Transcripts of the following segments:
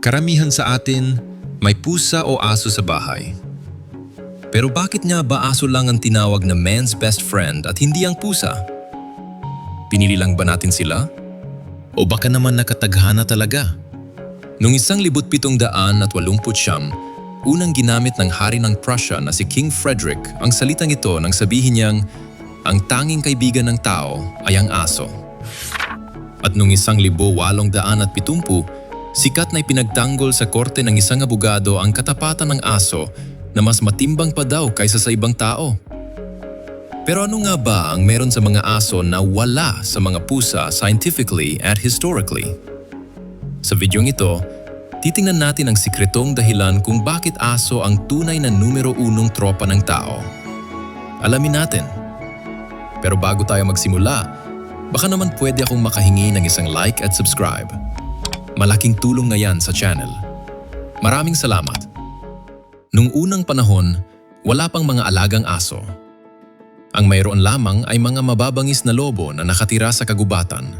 Karamihan sa atin, may pusa o aso sa bahay. Pero bakit nga ba aso lang ang tinawag na man's best friend at hindi ang pusa? Pinili lang ba natin sila? O baka naman nakatadhana talaga? Noong 1789, unang ginamit ng hari ng Prussia na si King Frederick ang salitang ito nang sabihin niyang ang tanging kaibigan ng tao ay ang aso. At noong 1870, sikat na ipinagtanggol sa korte ng isang abogado ang katapatan ng aso na mas matimbang pa daw kaysa sa ibang tao. Pero ano nga ba ang meron sa mga aso na wala sa mga pusa scientifically at historically? Sa videong ito, titingnan natin ang sikretong dahilan kung bakit aso ang tunay na numero unong tropa ng tao. Alamin natin. Pero bago tayo magsimula, baka naman pwede akong makahingi ng isang like at subscribe. Malaking tulong na yan sa channel. Maraming salamat. Nung unang panahon, wala pang mga alagang aso. Ang mayroon lamang ay mga mababangis na lobo na nakatira sa kagubatan.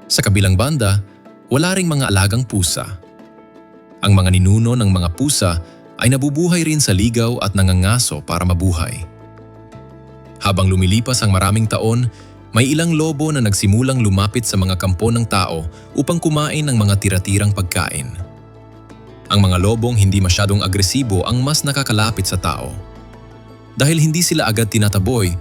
Sa kabilang banda, wala ring mga alagang pusa. Ang mga ninuno ng mga pusa ay nabubuhay rin sa ligaw at nangangaso para mabuhay. Habang lumilipas ang maraming taon, may ilang lobo na nagsimulang lumapit sa mga kampo ng tao upang kumain ng mga tira-tirang pagkain. Ang mga lobong hindi masyadong agresibo ang mas nakakalapit sa tao. Dahil hindi sila agad tinataboy,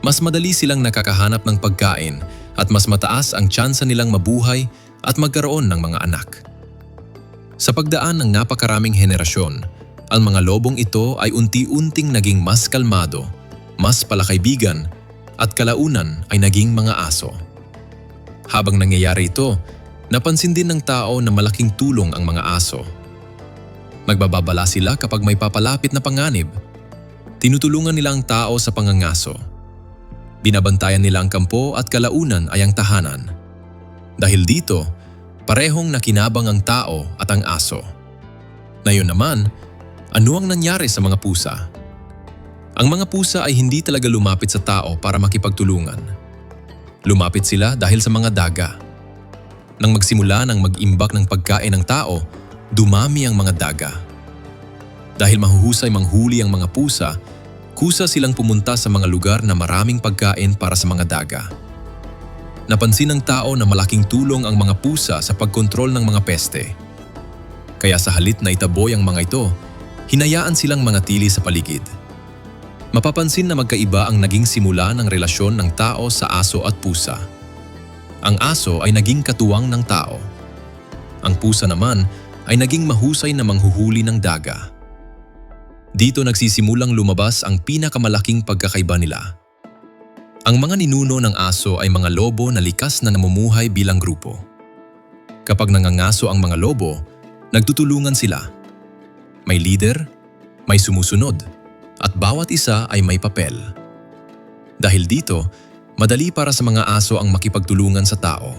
mas madali silang nakakahanap ng pagkain at mas mataas ang tsansa nilang mabuhay at magkaroon ng mga anak. Sa pagdaan ng napakaraming henerasyon, ang mga lobong ito ay unti-unting naging mas kalmado, mas palakaibigan, at kalaunan ay naging mga aso. Habang nangyayari ito, napansin din ng tao na malaking tulong ang mga aso. Nagbababala sila kapag may papalapit na panganib. Tinutulungan nila ang tao sa pangangaso. Binabantayan nila ang kampo at kalaunan ay ang tahanan. Dahil dito, parehong nakinabang ang tao at ang aso. Ngayon naman, ano ang nangyari sa mga pusa? Ang mga pusa ay hindi talaga lumapit sa tao para makipagtulungan. Lumapit sila dahil sa mga daga. Nang magsimula ng mag-imbak ng pagkain ng tao, dumami ang mga daga. Dahil mahuhusay manghuli ang mga pusa, kusa silang pumunta sa mga lugar na maraming pagkain para sa mga daga. Napansin ng tao na malaking tulong ang mga pusa sa pagkontrol ng mga peste. Kaya sa halit na itaboy ang mga ito, hinayaan silang manatili sa paligid. Mapapansin na magkaiba ang naging simula ng relasyon ng tao sa aso at pusa. Ang aso ay naging katuwang ng tao. Ang pusa naman ay naging mahusay na manghuhuli ng daga. Dito nagsisimulang lumabas ang pinakamalaking pagkakaiba nila. Ang mga ninuno ng aso ay mga lobo na likas na namumuhay bilang grupo. Kapag nangangaso ang mga lobo, nagtutulungan sila. May leader, may sumusunod, at bawat isa ay may papel. Dahil dito, madali para sa mga aso ang makipagtulungan sa tao.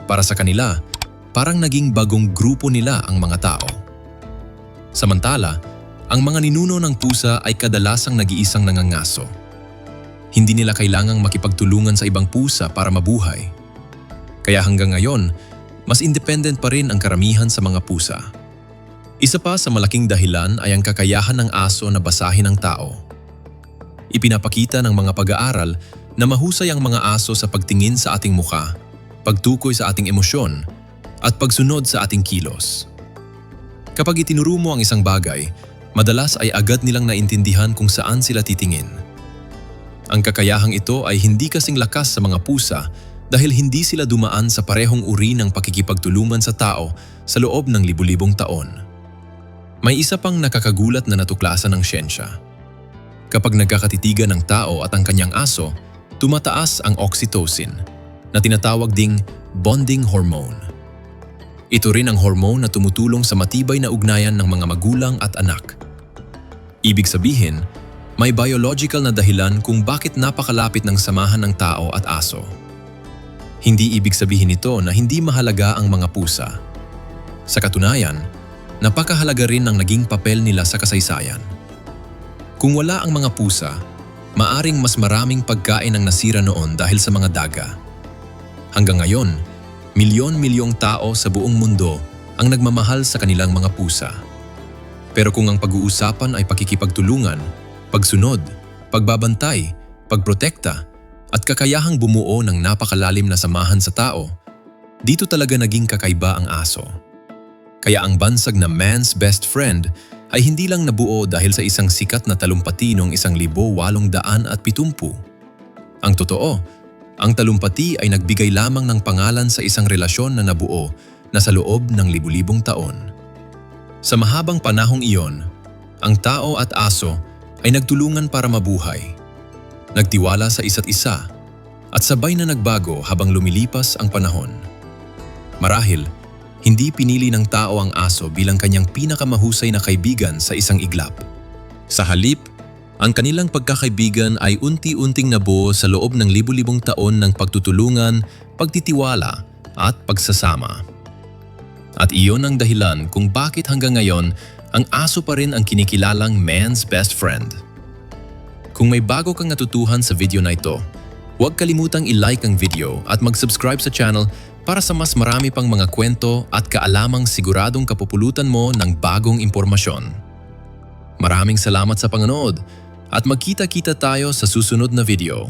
Para sa kanila, parang naging bagong grupo nila ang mga tao. Samantala, ang mga ninuno ng pusa ay kadalasang nag-iisang nangangaso. Hindi nila kailangang makipagtulungan sa ibang pusa para mabuhay. Kaya hanggang ngayon, mas independent pa rin ang karamihan sa mga pusa. Isa pa sa malaking dahilan ay ang kakayahan ng aso na basahin ng tao. Ipinapakita ng mga pag-aaral na mahusay ang mga aso sa pagtingin sa ating mukha, pagtukoy sa ating emosyon, at pagsunod sa ating kilos. Kapag itinuro mo ang isang bagay, madalas ay agad nilang naintindihan kung saan sila titingin. Ang kakayahang ito ay hindi kasing lakas sa mga pusa dahil hindi sila dumaan sa parehong uri ng pakikipagtulungan sa tao sa loob ng libu-libong taon. May isa pang nakakagulat na natuklasan ng siyensya. Kapag nagkakatitigan ng tao at ang kanyang aso, tumataas ang oxytocin, na tinatawag ding bonding hormone. Ito rin ang hormone na tumutulong sa matibay na ugnayan ng mga magulang at anak. Ibig sabihin, may biological na dahilan kung bakit napakalapit ng samahan ng tao at aso. Hindi ibig sabihin nito na hindi mahalaga ang mga pusa. Sa katunayan, napakahalaga rin ang naging papel nila sa kasaysayan. Kung wala ang mga pusa, maaring mas maraming pagkain ang nasira noon dahil sa mga daga. Hanggang ngayon, milyon-milyong tao sa buong mundo ang nagmamahal sa kanilang mga pusa. Pero kung ang pag-uusapan ay pakikipagtulungan, pagsunod, pagbabantay, pagprotekta, at kakayahang bumuo ng napakalalim na samahan sa tao, dito talaga naging kakaiba ang aso. Kaya ang bansag na man's best friend ay hindi lang nabuo dahil sa isang sikat na talumpati noong 1870. Ang totoo, ang talumpati ay nagbigay lamang ng pangalan sa isang relasyon na nabuo na sa loob ng libu-libong taon. Sa mahabang panahong iyon, ang tao at aso ay nagtulungan para mabuhay. Nagtiwala sa isa't isa at sabay na nagbago habang lumilipas ang panahon. Marahil, hindi pinili ng tao ang aso bilang kanyang pinakamahusay na kaibigan sa isang iglap. Sa halip, ang kanilang pagkakaibigan ay unti-unting nabuo sa loob ng libu-libong taon ng pagtutulungan, pagtitiwala at pagsasama. At iyon ang dahilan kung bakit hanggang ngayon ang aso pa rin ang kinikilalang man's best friend. Kung may bago kang natutuhan sa video na ito, huwag kalimutang i-like ang video at mag-subscribe sa channel para sa mas marami pang mga kwento at kaalamang siguradong kapupulutan mo ng bagong impormasyon. Maraming salamat sa panonood at magkita-kita tayo sa susunod na video.